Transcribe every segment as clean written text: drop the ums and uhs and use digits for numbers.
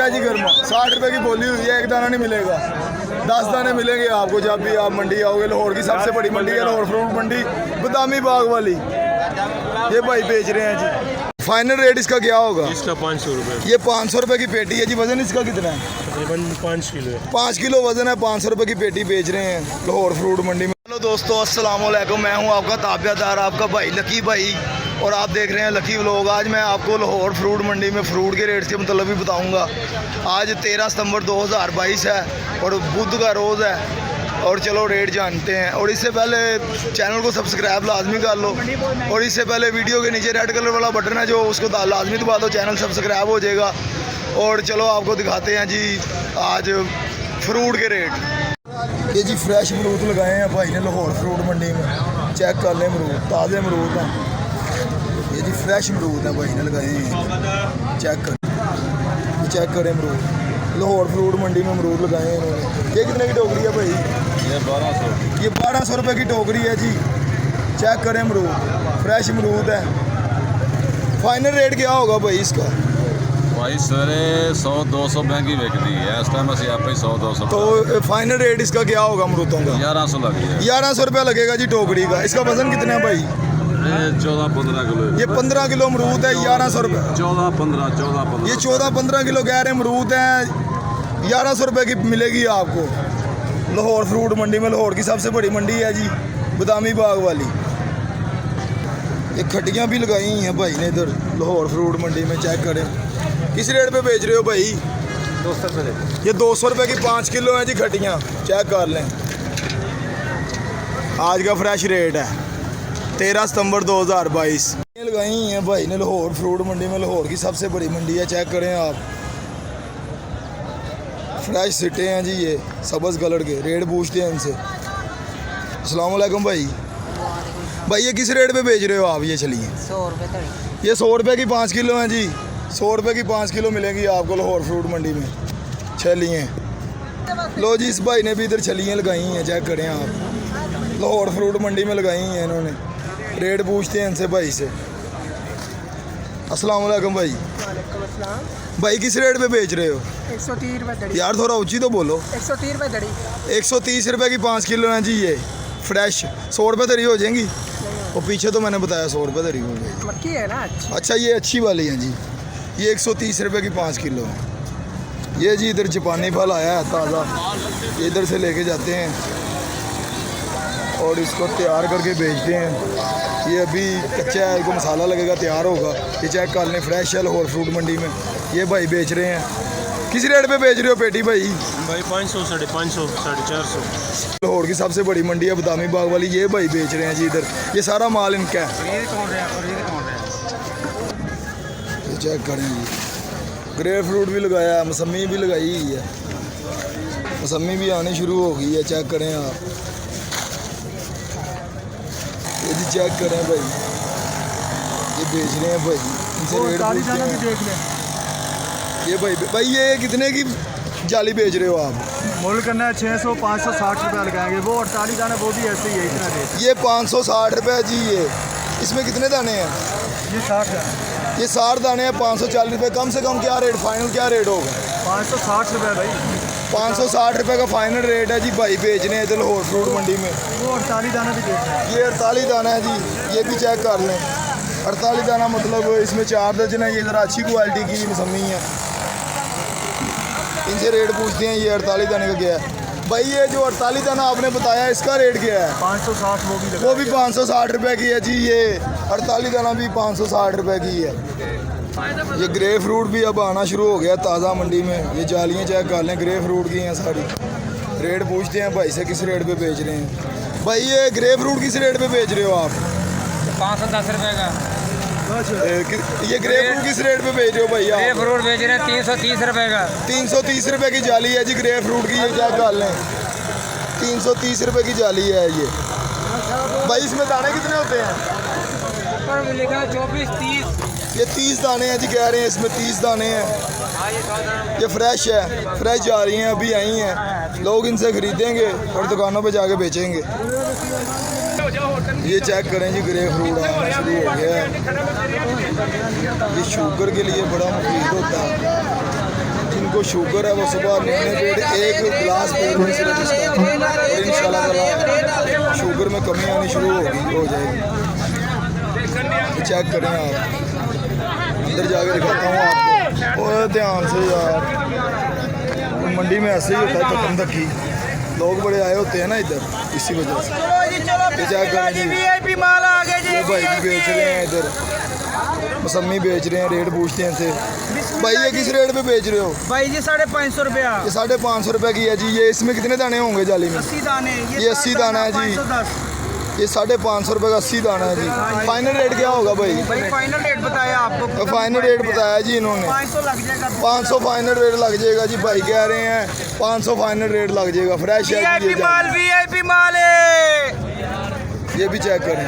है जी गर्मा, 60 रुपए की बोली हुई है, एक दाना नहीं मिलेगा, 10 दाने मिलेंगे आपको जब भी आप मंडी आओगे। लाहौर की सबसे बड़ी मंडी है लाहौर फ्रूट मंडी, बदामी बाग वाली। ये भाई बेच रहे हैं जी। फाइनल रेट इसका क्या होगा? इसका 500 रुपये। ये 500 रुपए की पेटी है जी। वजन इसका कितना है? तकरीबन 5 किलो है। 5 किलो वजन है, 500 रुपए की पेटी बेच रहे हैं लाहौर फ्रूट मंडी में। हेलो दोस्तों, अस्सलाम वालेकुम। मैं हूं आपका ताबियादार, आपका भाई लकी भाई, और आप देख रहे हैं लकी व्लॉग। आज मैं आपको लाहौर फ्रूट मंडी में फ्रूट के रेट के मतलब भी बताऊंगा। आज 13 सितंबर 2022 है और बुध का रोज़ है, और चलो रेट जानते हैं। और इससे पहले चैनल को सब्सक्राइब लाजमी कर लो, और इससे पहले वीडियो के नीचे रेड कलर वाला बटन है जो, उसको लाजमी दबा दो, चैनल सब्सक्राइब हो जाएगा। और चलो आपको दिखाते हैं जी आज फ्रूट के रेट। ये जी फ्रेश अमरूद लगाए हैं भाई ने लाहौर फ्रूट मंडी में। चेक कर लें अमरूद, ताज़े अमरूद हैं। ये जी फ्रेश अमरूद हैं भाई ने लगाए हैं, चेक करें अमरूद। लाहौर फ्रूट मंडी में अमरूद लगाए हैं इन्होंने। ये कितने की टोकरी है भाई? ये 1200। ये 1200 रुपये की टोकरी है जी। चेक करें अमरूद, फ्रेश अमरूद है। फाइनल रेट क्या होगा भाई इसका? भाई सवेरे 100-200 महंगी बिकती है इस टाइम, असं आप 100-200। तो फाइनल रेट इसका क्या होगा अमरूदों का? 1100 लग गया। 1100 रुपया लगेगा जी टोकरी का। इसका वजन कितना है भाई? 14-15 किलो। ये 15 किलो अमरूद है, 1100 रुपये। 14-15 ये 14-15 किलो कह रहे अमरूद हैं, 1100 रुपये की मिलेगी आपको लाहौर फ्रूट मंडी में। लाहौर की सबसे बड़ी मंडी है जी, बदामी बाग वाली। ये खटियाँ भी लगाई हैं भाई ने इधर लाहौर फ्रूट मंडी में। चेक करें किस रेट पे बेच रहे हो भाई? 200 रुपये। ये 200 रुपये की 5 किलो हैं जी खटियाँ। चेक कर लें, आज का फ्रेश रेट है 13 सितंबर 2022। ये लगाई हैं भाई ने लाहौर फ्रूट मंडी में। लाहौर की सबसे बड़ी मंडी है, चेक करें आप। फ्रेश सिटे हैं जी, ये सब्ज़ कलर के। रेट पूछते हैं इनसे। अस्सलाम वालेकुम भाई। भाई ये किस रेट पे बेच रहे हो आप? ये चलिए 100 रुपये। ये 100 रुपये की 5 किलो हैं जी। 100 रुपये की 5 किलो मिलेंगी आपको लाहौर फ्रूट मंडी में। छलिए लो जी, इस भाई ने भी इधर छलियाँ लगाई हैं, चेक करें आप। लाहौर फ्रूट मंडी में लगाई हैं इन्होंने। रेट पूछते हैं इनसे भाई से। अस्सलाम वालेकुम भाई। भाई किस रेट पे बेच रहे हो? 130 रुपये दड़ी। यार थोड़ा ऊँची तो बोलो। 130 रुपये दड़ी। 130 रुपये की 5 किलो हैं जी ये फ्रेश। 100 रुपये धरी हो जाएंगी। और पीछे तो मैंने बताया 100 रुपये धरी हो जाएगी। मक्की है ना अच्छी। अच्छा ये अच्छी वाली हैं जी। ये 130 रुपये की 5 किलो है। ये जी इधर जापानी फल आया है ताज़ा, इधर से लेके जाते हैं और इसको तैयार करके बेचते हैं। ये अभी कच्चा है, इसको मसाला लगेगा, तैयार होगा। ये चेक कर लें, फ्रेश है लाहौर फ्रूट मंडी में। ये भाई बेच रहे हैं। किस रेट पे बेच रहे हो पेटी भाई? भाई 500, 550, 450। लाहौर की सबसे बड़ी मंडी है बदामी बाग वाली। ये भाई बेच रहे हैं जी इधर। ये सारा माल इनका है। ये चेक करें जी, ग्रेप फ्रूट भी लगाया है, मौसमी भी लगाई हुई है। मौसमी भी आनी शुरू हो गई है, चेक करें आप। ये जी चेक करें भाई, ये बेच रहे हैं भाई। इनसे रेट पूछते हैं। देख लें। ये भाई ये कितने की जाली बेच रहे हो आप? मोल करना है 600, 560 रुपये लगाएंगे। वो 48 दाना वो भी ऐसे ही है, इतना रेट। ये 560 रुपये जी। ये इसमें कितने दाने हैं? ये 60 है। ये 60 दाने हैं, 540 रुपये। कम से कम क्या रेट, फाइनल क्या रेट होगा? 560 रुपये भाई। 560 रुपये का फाइनल रेट है जी। भाई बेच रहे हैं इधर लाहौर फ्रूट मंडी में। वो 48 दाना भी देख रहे हैं। ये 48 दाना है जी। ये भी चेक कर लें, 48 दाना मतलब इसमें 4 दर्जन है। ये ज़रा अच्छी क्वालिटी की मौसमी है। इनसे रेट पूछते हैं ये 48 दाने का क्या है भाई? ये जो 48 दाना आपने बताया इसका रेट क्या है? 560 वो भी 560 रुपये की है जी। ये 48 दाना भी 560 रुपये की है। ये ग्रेप फ्रूट भी अब आना शुरू हो गया ताज़ा मंडी में। ये जालियाँ चेक कर लें, ग्रेप फ्रूट की हैं सारी। रेट पूछते हैं भाई से किस रेट पे बेच रहे हैं। भाई ये ग्रेप फ्रूट किस रेट पे बेच रहे हो आप? 510 रुपये का। ये ग्रेप फ्रूट किस रेट पे बेच रहे हो भाई आप? ग्रेप फ्रूट बेच रहे हैं 330 रुपये का। 330 रुपये की जाली है जी ग्रेप फ्रूट की। ये क्या कर लें, 330 रुपये की जाली है ये। भाई इसमें दाने कितने होते हैं? मिलेगा 24-30। ये 30 दाने हैं जी कह रहे हैं, इसमें 30 दाने हैं। ये फ्रेश है, फ्रेश जा रही हैं, अभी आई हैं। लोग इनसे ख़रीदेंगे और दुकानों पे जाके बेचेंगे। ये चेक करें जी, ग्रेप फ्रूट आना शुरू हो गया है। ये शुगर के लिए बड़ा मुफीद होता है। जिनको शुगर है वो सुबह निकले पेट एक गिलास पेट में सिर्फ इसका, और इंशाल्लाह ताला शुगर में कमी आनी शुरू हो जाएगी। तो चेक करें आप, अंदर जाके दिखाता हूँ आपको। और ध्यान से यार, मंडी में ऐसे ही होता है धक्कम धक्की, लोग बड़े आए होते हैं ना इधर, इसी वजह से। ये चेक करें जी, ये भाई भी बेच रहे हैं इधर, मौसमी बेच रहे हैं, रेट पूछते हैं इनसे। भाई ये किस रेट पे बेच रहे हो? भाई जी 550 रुपया। ये 550 रुपये की है जी। ये इसमें कितने दाने होंगे जाली में? 80 दाने। ये 80 दाना है जी। 510। ये 550 रुपये का 80 दाना है जी। फाइनल रेट क्या होगा भाई? भाई फाइनल रेट बताया आपको। फाइनल रेट बताया जी इन्होंने, 500 लग जाएगा। 500 फाइनल रेट लग जाएगा जी। भाई कह रहे हैं 500 फाइनल रेट लग जाएगा। फ्रेश है वीआईपी जी, माल, वीआईपी माल है। ये भी चेक करें,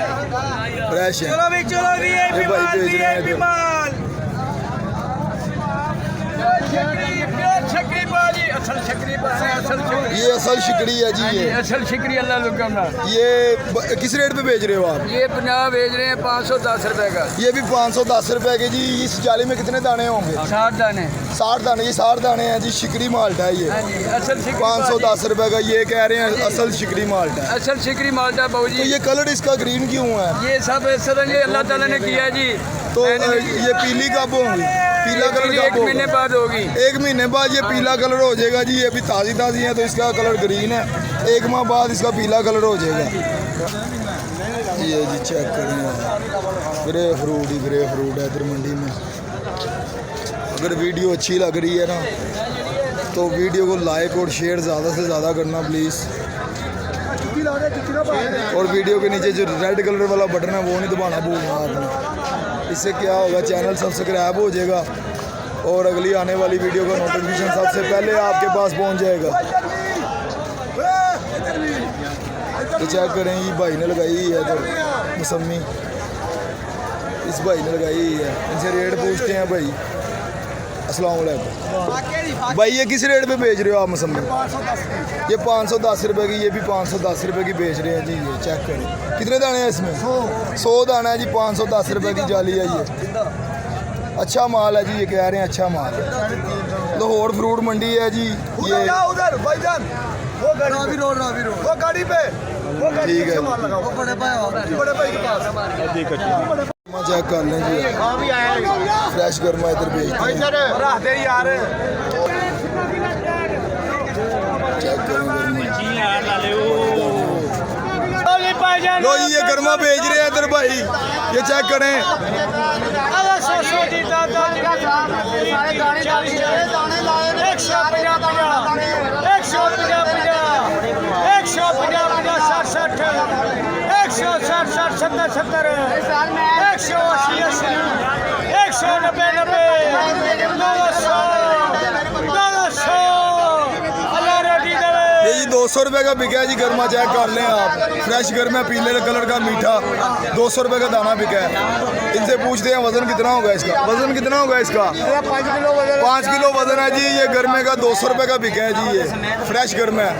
फ्रेश है। चलो भाई चलो, वीआईपी ये भाई माल, बेच रहे हैं वीआईपी इधर। माल। ये असल शिकड़ी है जी। ये असल शिकरी अल्लाह लुकाना। ये किस रेट पे बेच रहे हो आप? ये 50 बेच रहे हैं, 510 रुपए का। ये भी 510 रुपए के जी। इस जाली में कितने दाने होंगे? 60 दाने। 60 दाने। ये 60 दाने हैं जी। शिकरी माल्टा है ये। हाँ जी, असल शिकरी 510 रुपए का। ये कह रहे हैं असल शिकरी माल्टा है। असल शिकरी माल्टा बाबू तो जी। ये कलर इसका ग्रीन क्यों है? ये सब इस तरह ये अल्लाह ताला ने किया है जी। तो ये पीली कब होगी? पीला कलर एक कब महीने होगा? बाद होगी। 1 महीने बाद ये पीला कलर हो जाएगा जी। ये अभी ताज़ी ताज़ी है तो इसका कलर ग्रीन है। 1 माह बाद इसका पीला कलर हो जाएगा। ये जी चेक करें, ग्रे फ्रूट ही ग्रे फ्रूट है इधर मंडी में। अगर वीडियो अच्छी लग रही है ना तो वीडियो को लाइक और शेयर ज़्यादा से ज़्यादा करना प्लीज़। और वीडियो के नीचे जो रेड कलर वाला बटन है वो नहीं दबाना भूलना आपने। इससे क्या होगा, चैनल सब्सक्राइब हो जाएगा और अगली आने वाली वीडियो का नोटिफिकेशन सबसे पहले आपके पास पहुंच जाएगा। तो चेक करें, ये भाई ने लगाई है इधर मौसमी, इस भाई ने लगाई है। इनसे रेट पूछते हैं भाई। अस्सलाम वालेकुम भाई, ये किस रेट पे बेच रहे हो आप मौसमी? ये 510 रुपये की। ये भी 510 रुपये की बेच रहे हैं जी। ये चेक करें, कितने दाने हैं इसमें? 100 दाना है जी। 510 रुपये की जाली है ये। अच्छा माल है जी, ये कह रहे हैं अच्छा माल है। लाहौर फ्रूट मंडी है जी ये। उधर भाईजान, वो गाड़ी रोड, वो गाड़ी पे, वो गाड़ी ठीक है। से माल लगाओ। वो बड़े भाई के पास। चेक कर लें जी, फ्रेश गर्मा इधर बेचते हैं। चेक करें गर्मा। लो जी, ये गर्मा बेच रहे हैं इधर भाई, ये चेक करें। ये जी 200 रुपये का बिका है जी गर्मा। चेक कर लें आप, फ्रेश गर्मा पीले कलर का मीठा 200 रुपये का दाना बिका है। इनसे पूछते हैं वजन कितना होगा इसका? वजन कितना होगा इसका? 5 किलो वजन है जी। ये गर्मे का 200 रुपये का बिका है जी। ये फ्रेश गर्मा है।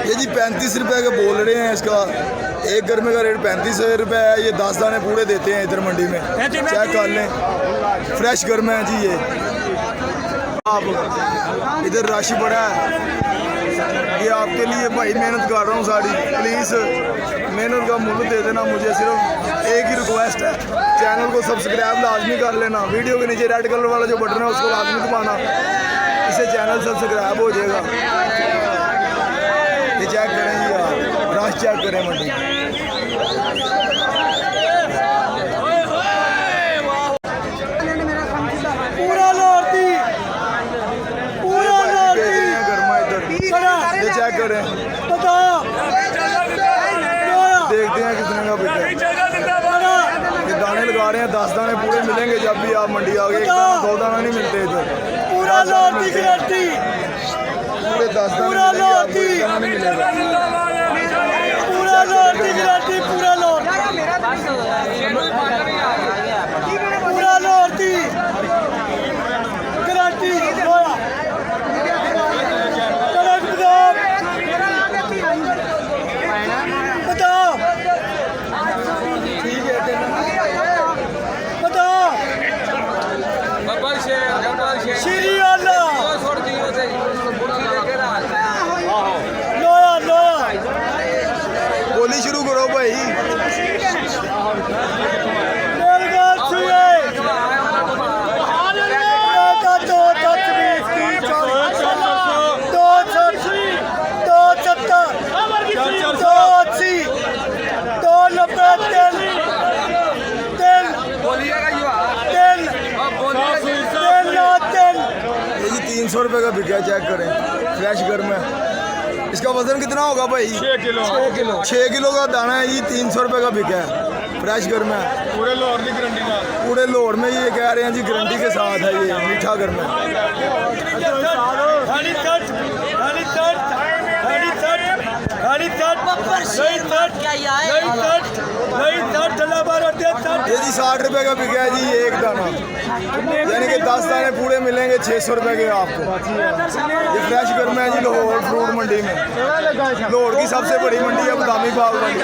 ये जी 35 रुपये के बोल रहे हैं इसका। एक गर्मे का रेट 35 रुपये है। ये 10 दाने पूरे देते हैं इधर मंडी में। चेक कर लें, फ्रेश गर्मा है जी। ये आप इधर रश बड़ा है। ये आपके लिए भाई मेहनत कर रहा हूँ सारी, प्लीज़ मेहनत का मूल्य दे देना मुझे। सिर्फ एक ही रिक्वेस्ट है, चैनल को सब्सक्राइब लाजमी कर लेना। वीडियो के नीचे रेड कलर वाला जो बटन है उसको लाजमी दबाना, इससे चैनल सब्सक्राइब हो जाएगा। ये चेक करें जी आप, रश चेक करें मंडी। पूरा लोटी, पूरा लोटी। गर्मा इधर ये चेक करें, बताओ, देखते हैं कितने का बिका है। ये दाने लगा रहे हैं, 10 दाने पूरे मिलेंगे जब भी आप मंडी आ गए। 1 दाना 2 दाना नहीं मिलते इधर। पूरा लोटी गारंटी, पूरे 10 दाने पूरा मिलेंगे, आपको लोटी। 1 दाना नहीं मिलेगा। पूरा लोटी गारंटी, पूरा लोट, पूरा लोटी गारंटी। कड़क बादाम, 300 रुपये का बिका है, चेक करें, फ्रेश गर्म है। इसका वजन कितना होगा भाई? 6 किलो का दाना है जी, 300 रुपये का बिका है, फ्रेश गर्म है। पूरे लोड की गारंटी का, पूरे लोड में ये कह रहे हैं जी, गारंटी के साथ है, ये मीठा गर्म है। ये जी 60 रुपये का बिका है जी एक दाना, यानी कि 10 दाने पूरे मिलेंगे 600 रुपये के आपको। ये फ्रेश गर्म है जी, लाहौर फ्रूट मंडी में। लाहौर की सबसे बड़ी मंडी है बदामी बाग मंडी।